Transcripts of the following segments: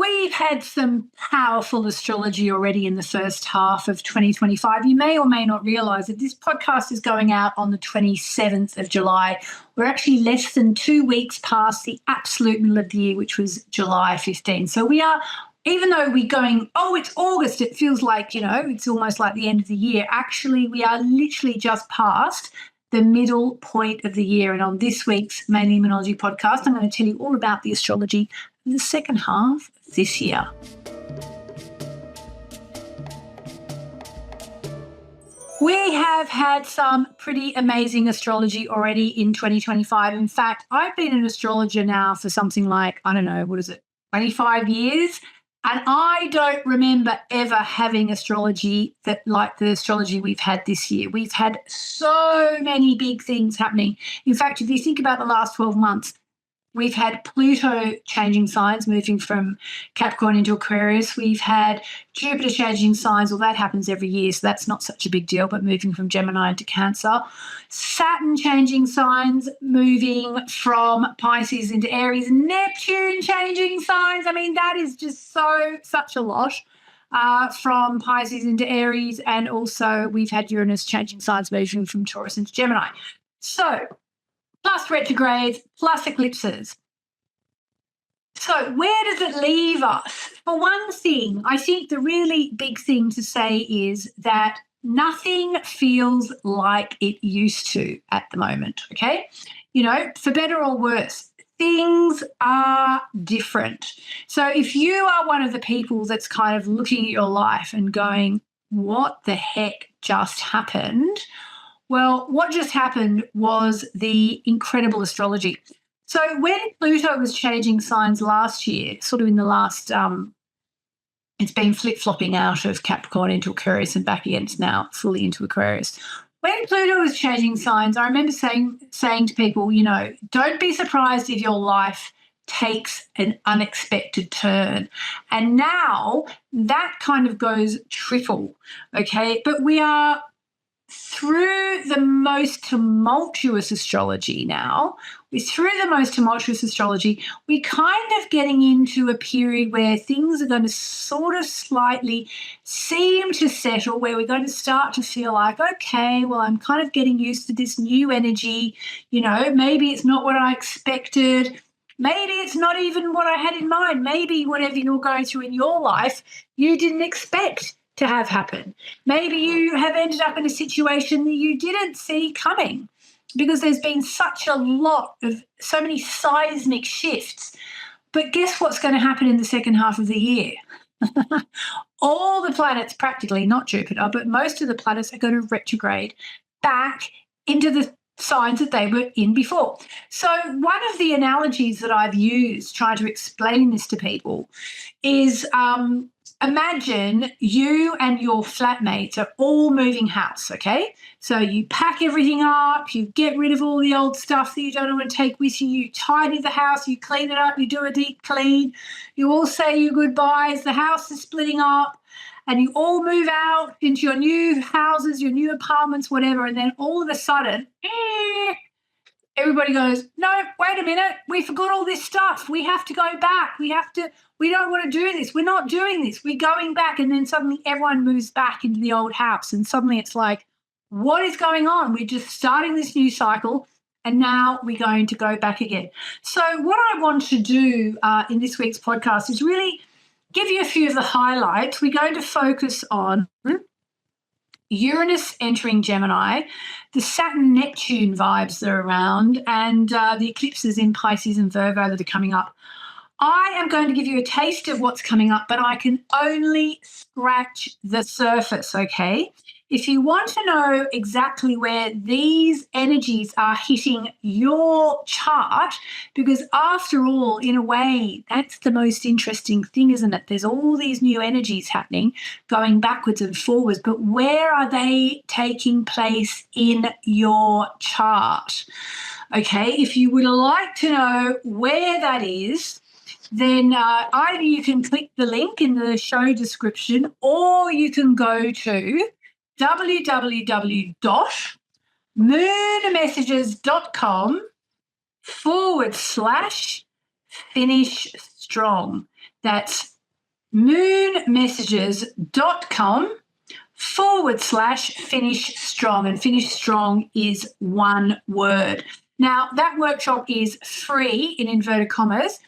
we've had some powerful astrology already in the first half of 2025. You may or may not realise that this podcast is going out on the 27th of July. We're actually less than 2 weeks past the absolute middle of the year, which was July 15. So we are, even though we're going, it's August, it feels like, it's almost like the end of the year. Actually, we are literally just past the middle point of the year. And on this week's Mainly Moonology podcast, I'm going to tell you all about the astrology in the second half of this year. We have had some pretty amazing astrology already in 2025. In fact, I've been an astrologer now for something like, 25 years. And I don't remember ever having astrology like the astrology we've had this year. We've had so many big things happening. In fact, if you think about the last 12 months, we've had Pluto changing signs, moving from Capricorn into Aquarius. We've had Jupiter changing signs. Well, that happens every year, so that's not such a big deal, but moving from Gemini into Cancer. Saturn changing signs, moving from Pisces into Aries. Neptune changing signs. I mean, that is just such a lot from Pisces into Aries. And also we've had Uranus changing signs, moving from Taurus into Gemini. So, plus retrogrades, plus eclipses. So where does it leave us? For one thing, I think the really big thing to say is that nothing feels like it used to at the moment, okay? For better or worse, things are different. So if you are one of the people that's kind of looking at your life and going, what the heck just happened? Well, what just happened was the incredible astrology. So when Pluto was changing signs last year, sort of in the last, it's been flip-flopping out of Capricorn into Aquarius and back again now fully into Aquarius. When Pluto was changing signs, I remember saying to people, don't be surprised if your life takes an unexpected turn. And now that kind of goes triple, okay? But we are through the most tumultuous astrology now. We're kind of getting into a period where things are going to sort of slightly seem to settle, where we're going to start to feel like, okay, well, I'm kind of getting used to this new energy. Maybe it's not what I expected. Maybe it's not even what I had in mind. Maybe whatever you're going through in your life, you didn't expect to have happen. Maybe you have ended up in a situation that you didn't see coming because there's been so many seismic shifts. But guess what's going to happen in the second half of the year? All the planets, practically, not Jupiter, but most of the planets are going to retrograde back into the signs that they were in before. So one of the analogies that I've used trying to explain this to people is imagine you and your flatmates are all moving house, okay? So you pack everything up, you get rid of all the old stuff that you don't want to take with you, you tidy the house, you clean it up, you do a deep clean, you all say your goodbyes, the house is splitting up, and you all move out into your new houses, your new apartments, whatever, and then all of a sudden, everybody goes, no, wait a minute, we forgot all this stuff. We have to go back. We don't want to do this. We're not doing this. We're going back. And then suddenly everyone moves back into the old house. And suddenly it's like, what is going on? We're just starting this new cycle and now we're going to go back again. So what I want to do in this week's podcast is really give you a few of the highlights. We're going to focus on Uranus entering Gemini, the Saturn-Neptune vibes that are around, and the eclipses in Pisces and Virgo that are coming up. I am going to give you a taste of what's coming up, but I can only scratch the surface, okay? If you want to know exactly where these energies are hitting your chart, because after all, in a way, that's the most interesting thing, isn't it? There's all these new energies happening, going backwards and forwards, but where are they taking place in your chart? Okay, if you would like to know where that is, then either you can click the link in the show description or you can go to www.moonmessages.com/finish strong. That's moonmessages.com/finish strong. And finish strong is one word. Now, that workshop is free in inverted commas.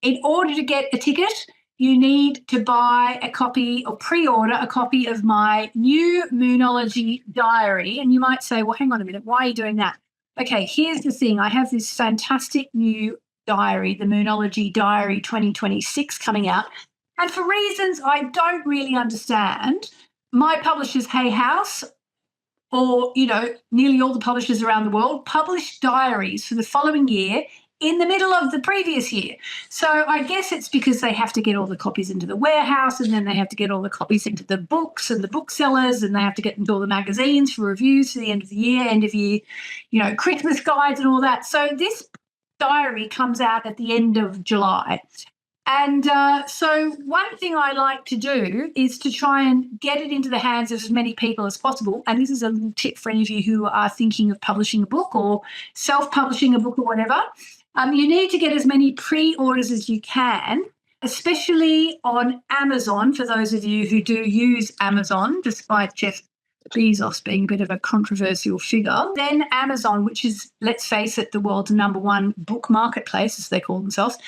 In order to get a ticket, you need to buy a copy or pre-order a copy of my new Moonology diary. And you might say, well, hang on a minute, why are you doing that? Okay, here's the thing. I have this fantastic new diary, the Moonology Diary 2026 coming out. And for reasons I don't really understand, my publishers, Hay House, or, nearly all the publishers around the world, publish diaries for the following year in the middle of the previous year. So I guess it's because they have to get all the copies into the warehouse, and then they have to get all the copies into the books and the booksellers, and they have to get into all the magazines for reviews for the end of the year, Christmas guides and all that. So this diary comes out at the end of July. And so one thing I like to do is to try and get it into the hands of as many people as possible. And this is a little tip for any of you who are thinking of publishing a book or self-publishing a book or whatever. You need to get as many pre-orders as you can, especially on Amazon, for those of you who do use Amazon, despite Jeff Bezos being a bit of a controversial figure. Then Amazon, which is, let's face it, the world's #1 book marketplace, as they call themselves,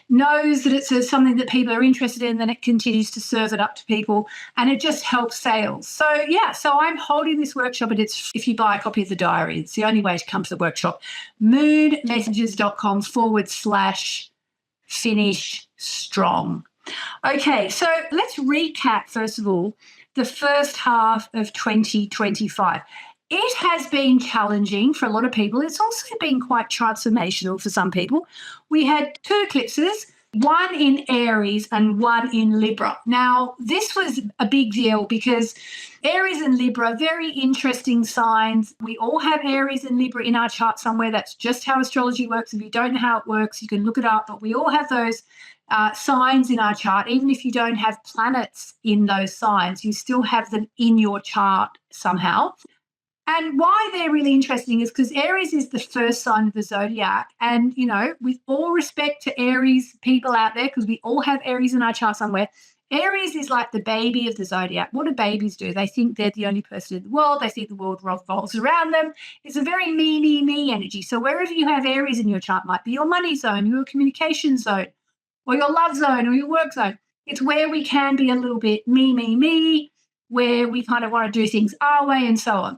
knows that it's something that people are interested in, then it continues to serve it up to people, and it just helps sales. So I'm holding this workshop, and it's if you buy a copy of the diary. It's the only way to come to the workshop. moonmessages.com/finish strong. Okay, so let's recap, first of all, the first half of 2025. It has been challenging for a lot of people. It's also been quite transformational for some people. We had 2 eclipses, one in Aries and one in Libra. Now, this was a big deal because Aries and Libra, very interesting signs. We all have Aries and Libra in our chart somewhere. That's just how astrology works. If you don't know how it works, you can look it up, but we all have those signs in our chart. Even if you don't have planets in those signs, you still have them in your chart somehow. And why they're really interesting is because Aries is the first sign of the zodiac. And, with all respect to Aries people out there, because we all have Aries in our chart somewhere, Aries is like the baby of the zodiac. What do babies do? They think they're the only person in the world. They think the world revolves around them. It's a very me energy. So wherever you have Aries in your chart, might be your money zone, your communication zone, or your love zone, or your work zone. It's where we can be a little bit me, where we kind of want to do things our way and so on.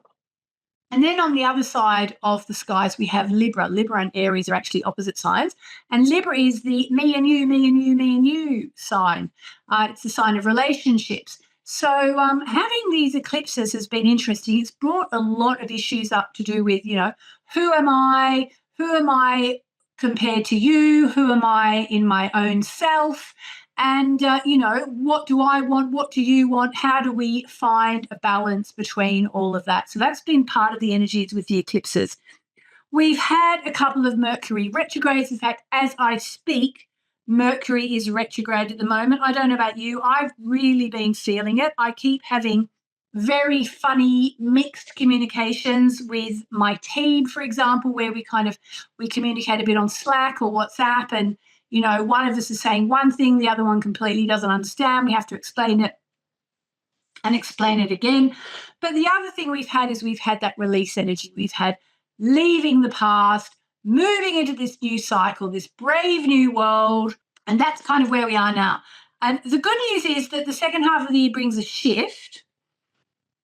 And then on the other side of the skies, we have Libra. Libra and Aries are actually opposite signs. And Libra is the me and you sign. It's the sign of relationships. So having these eclipses has been interesting. It's brought a lot of issues up to do with, who am I? Who am I compared to you? Who am I in my own self? And, what do I want? What do you want? How do we find a balance between all of that? So that's been part of the energies with the eclipses. We've had a couple of Mercury retrogrades. In fact, as I speak, Mercury is retrograde at the moment. I don't know about you. I've really been feeling it. I keep having very funny mixed communications with my team, for example, where we communicate a bit on Slack or WhatsApp, and one of us is saying one thing, the other one completely doesn't understand. We have to explain it and explain it again. But the other thing we've had that release energy. We've had leaving the past, moving into this new cycle, this brave new world, and that's kind of where we are now. And the good news is that the second half of the year brings a shift.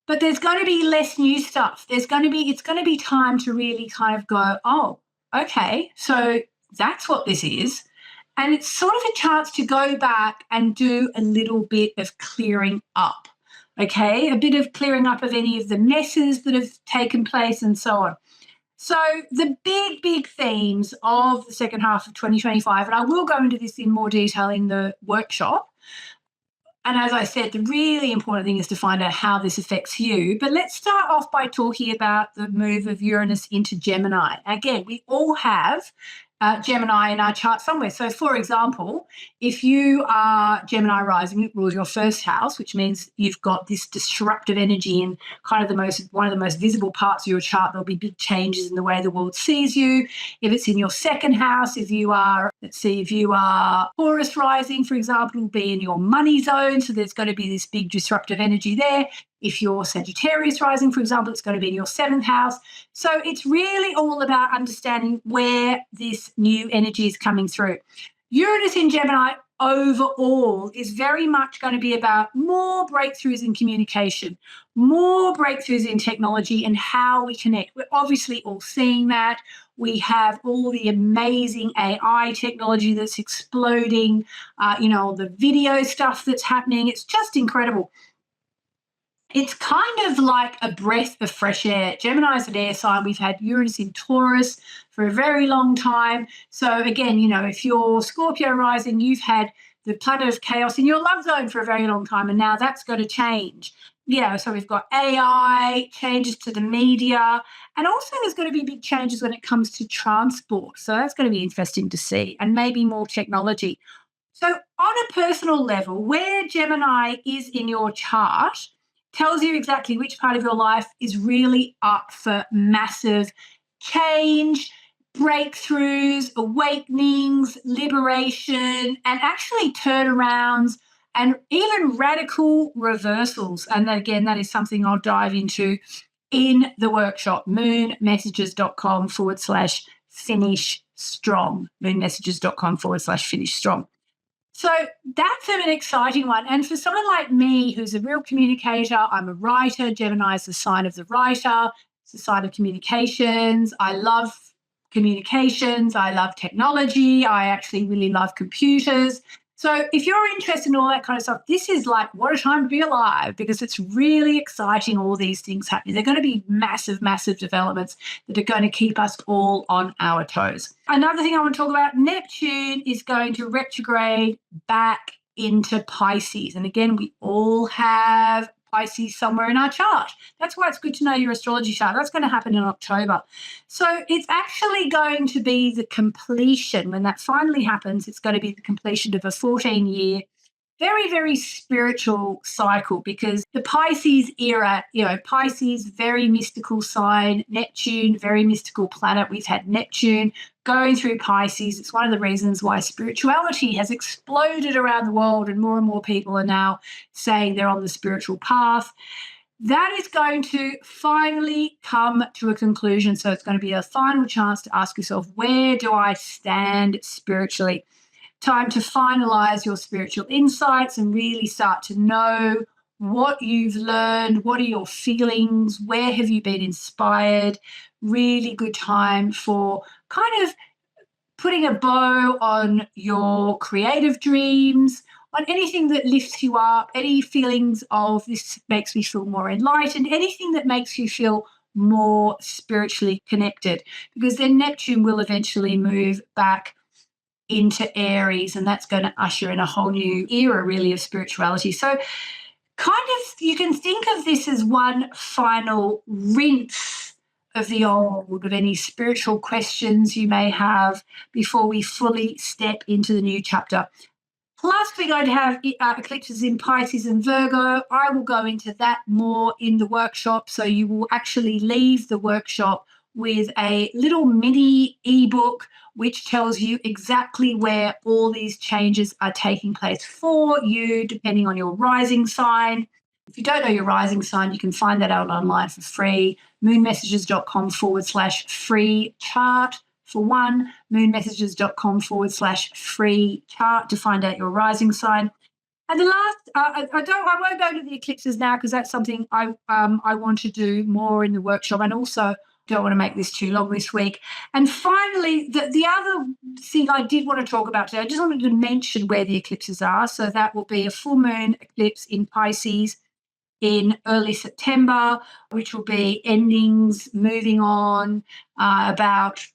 But there's going to be less new stuff. It's going to be time to really kind of go, oh, okay, so that's what this is. And it's sort of a chance to go back and do a little bit of clearing up, okay? A bit of clearing up of any of the messes that have taken place and so on. So the big themes of the second half of 2025, and I will go into this in more detail in the workshop. And as I said, the really important thing is to find out how this affects you. But let's start off by talking about the move of Uranus into Gemini. Again, we all have Gemini in our chart somewhere. So, for example, if you are Gemini rising, it rules your first house, which means you've got this disruptive energy in kind of one of the most visible parts of your chart. There'll be big changes in the way the world sees you. If it's in your second house, if you are Taurus rising, for example, will be in your money zone. So there's going to be this big disruptive energy there. If you're Sagittarius rising, for example, it's going to be in your seventh house. So it's really all about understanding where this new energy is coming through. Uranus in Gemini overall is very much going to be about more breakthroughs in communication, more breakthroughs in technology and how we connect. We're obviously all seeing that. We have all the amazing AI technology that's exploding, the video stuff that's happening. It's just incredible. It's kind of like a breath of fresh air. Gemini is an air sign. We've had Uranus in Taurus for a very long time. So again, if you're Scorpio rising, you've had the planet of chaos in your love zone for a very long time, and now that's going to change. So we've got AI, changes to the media, and also there's going to be big changes when it comes to transport. So that's going to be interesting to see, and maybe more technology. So on a personal level, where Gemini is in your chart tells you exactly which part of your life is really up for massive change, breakthroughs, awakenings, liberation, and actually turnarounds and even radical reversals. And again, that is something I'll dive into in the workshop, moonmessages.com/finish strong, moonmessages.com/finish strong. So that's an exciting one. And for someone like me, who's a real communicator, I'm a writer. Gemini is the sign of the writer. It's the sign of communications. I love communications. I love technology. I actually really love computers. So if you're interested in all that kind of stuff, this is like, what a time to be alive, because it's really exciting, all these things happening. They're going to be massive, massive developments that are going to keep us all on our toes. Another thing I want to talk about, Neptune is going to retrograde back into Pisces. And again, we all have Pisces somewhere in our chart. That's why it's good to know your astrology chart. That's going to happen in October. So it's actually going to be the completion. When that finally happens, it's going to be the completion of a 14-year, very, very spiritual cycle, because the Pisces era, Pisces, very mystical sign, Neptune, very mystical planet. We've had Neptune going through Pisces. It's one of the reasons why spirituality has exploded around the world, and more people are now saying they're on the spiritual path. That is going to finally come to a conclusion. So it's going to be a final chance to ask yourself, where do I stand spiritually? Time to finalize your spiritual insights and really start to know what you've learned, what are your feelings, where have you been inspired. Really good time for kind of putting a bow on your creative dreams, on anything that lifts you up, any feelings of this makes me feel more enlightened, anything that makes you feel more spiritually connected, because then Neptune will eventually move back into Aries, and that's going to usher in a whole new era, really, of spirituality. So kind of you can think of this as one final rinse of the old, of any spiritual questions you may have before we fully step into the new chapter. Plus, we're going to have eclipses in Pisces and Virgo. I will go into that more in the workshop. So you will actually leave the workshop with a little mini ebook which tells you exactly where all these changes are taking place for you, depending on your rising sign. If you don't know your rising sign, you can find that out online for free. moonmessages.com/free chart for one, moonmessages.com/free chart to find out your rising sign. And the last, I won't go into the eclipses now, because that's something I want to do more in the workshop, and also don't want to make this too long this week. And finally, the other thing I did want to talk about today, I just wanted to mention where the eclipses are. So that will be a full moon eclipse in Pisces in early September, which will be endings, moving on, about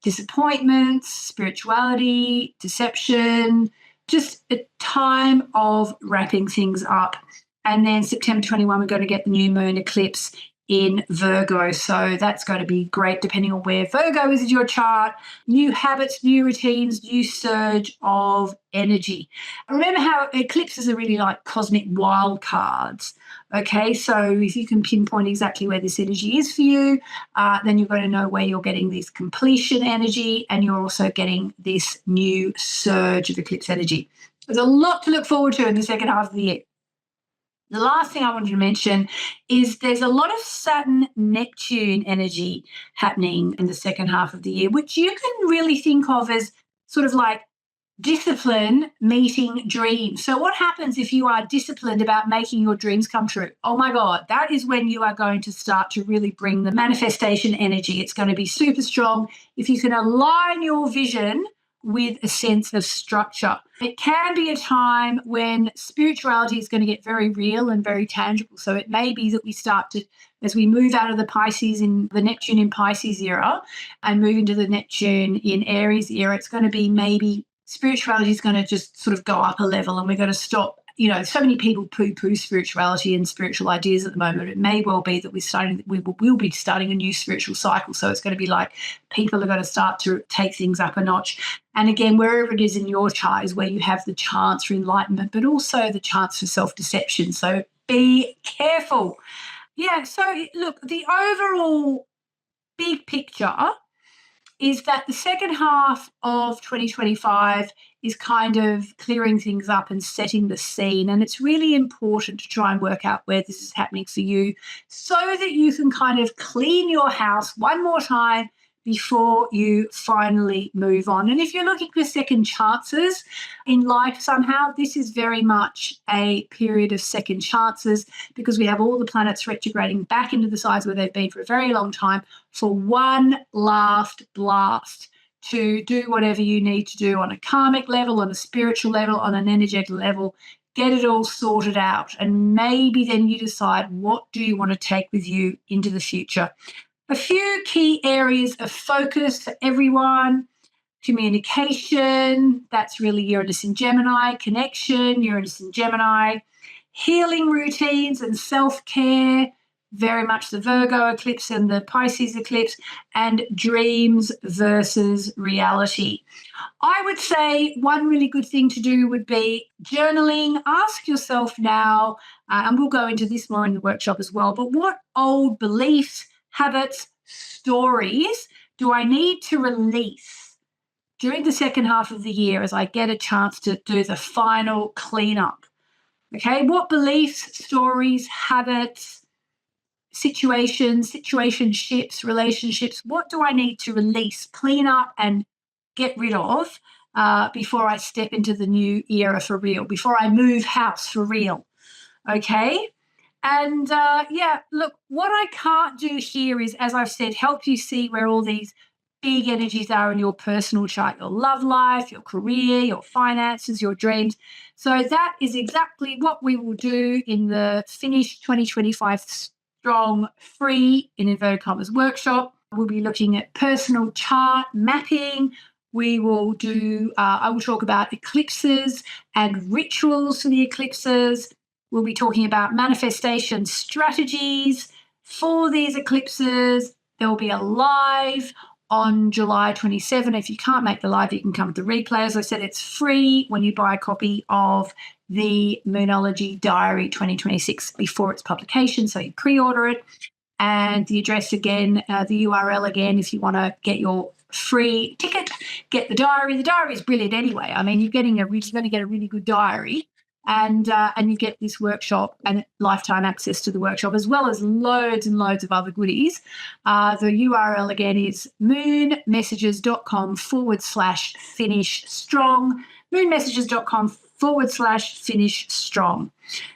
disappointments, spirituality, deception, just a time of wrapping things up. And then September 21, we're going to get the new moon eclipse in Virgo. So that's going to be great depending on where Virgo is in your chart. New habits, new routines, new surge of energy. Remember how eclipses are really like cosmic wild cards. Okay, so if you can pinpoint exactly where this energy is for you, then you're going to know where you're getting this completion energy, and you're also getting this new surge of eclipse energy. There's a lot to look forward to in the second half of the year. The last thing I wanted to mention is there's a lot of Saturn Neptune energy happening in the second half of the year, which you can really think of as sort of like discipline meeting dreams. So what happens if you are disciplined about making your dreams come true? Oh my God, that is when you are going to start to really bring the manifestation energy. It's going to be super strong if you can align your vision with a sense of structure. It can be a time when spirituality is going to get very real and very tangible. So it may be that we start to, as we move out of the Pisces in the Neptune in Pisces era and move into the Neptune in Aries era, it's going to be maybe spirituality is going to just sort of go up a level, and we're going to stop. You know, so many people poo-poo spirituality and spiritual ideas at the moment. It may well be that we will be starting a new spiritual cycle. So it's going to be like people are going to start to take things up a notch. And again, wherever it is in your chart is where you have the chance for enlightenment, but also the chance for self-deception. So be careful. Yeah, so look, the overall big picture is that the second half of 2025 is kind of clearing things up and setting the scene. And it's really important to try and work out where this is happening for you so that you can kind of clean your house one more time before you finally move on. And if you're looking for second chances in life somehow, this is very much a period of second chances because we have all the planets retrograding back into the signs where they've been for a very long time for one last blast to do whatever you need to do on a karmic level, on a spiritual level, on an energetic level. Get it all sorted out. And maybe then you decide, what do you want to take with you into the future? A few key areas of focus for everyone: communication, that's really Uranus in Gemini; connection, Uranus in Gemini; healing routines and self-care, very much the Virgo eclipse and the Pisces eclipse; and dreams versus reality. I would say one really good thing to do would be journaling. Ask yourself now, and we'll go into this more in the workshop as well, but what old beliefs, habits, stories do I need to release during the second half of the year as I get a chance to do the final cleanup? Okay, what beliefs, stories, habits, situationships, relationships, what do I need to release, clean up, and get rid of before I step into the new era for real, before I move house for real? Okay. And look, what I can't do here is, as I've said, help you see where all these big energies are in your personal chart: your love life, your career, your finances, your dreams. So that is exactly what we will do in the Finish 2025 Strong free, in inverted commas, workshop. We'll be looking at personal chart mapping. We will do, I will talk about eclipses and rituals for the eclipses. We'll be talking about manifestation strategies for these eclipses. There will be a live on July 27. If you can't make the live, you can come to the replay. As I said, it's free when you buy a copy of the Moonology Diary 2026 before its publication. So you pre-order it. And the address again, the URL again, if you want to get your free ticket, get the diary. The diary is brilliant anyway. I mean, you're going to get a really good diary. And you get this workshop and lifetime access to the workshop, as well as loads and loads of other goodies. The URL again is moonmessages.com/finish strong, moonmessages.com/finish strong.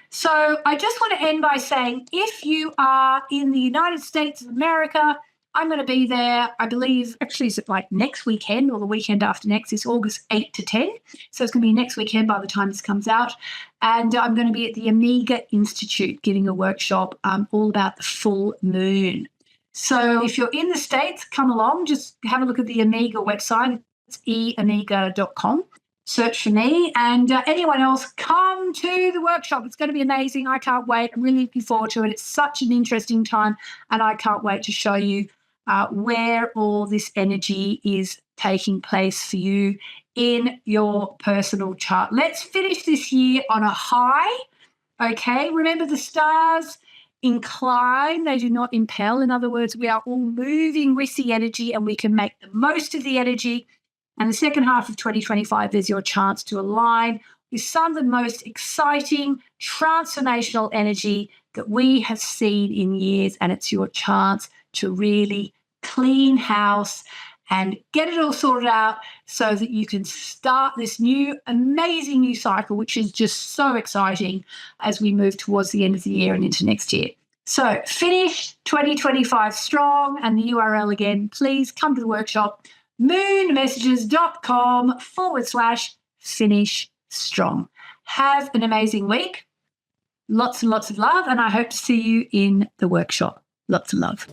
So I just want to end by saying, if you are in the United States of America, I'm going to be there, I believe, actually, is it like next weekend or the weekend after next? It's August 8 to 10. So it's going to be next weekend by the time this comes out. And I'm going to be at the Omega Institute giving a workshop all about the full moon. So if you're in the States, come along, just have a look at the Omega website. It's eomega.com. search for me. And anyone else, come to the workshop. It's going to be amazing. I can't wait. I'm really looking forward to it. It's such an interesting time, and I can't wait to show you where all this energy is taking place for you in your personal chart. Let's finish this year on a high. Okay, remember the stars incline, they do not impel. In other words, we are all moving with the energy and we can make the most of the energy. And the second half of 2025 is your chance to align with some of the most exciting transformational energy that we have seen in years. And it's your chance to really clean house and get it all sorted out so that you can start this new, amazing new cycle, which is just so exciting as we move towards the end of the year and into next year. So finish 2025 strong, and the URL again, please come to the workshop, moonmessages.com/finish strong. Have an amazing week. Lots and lots of love, and I hope to see you in the workshop. Lots of love.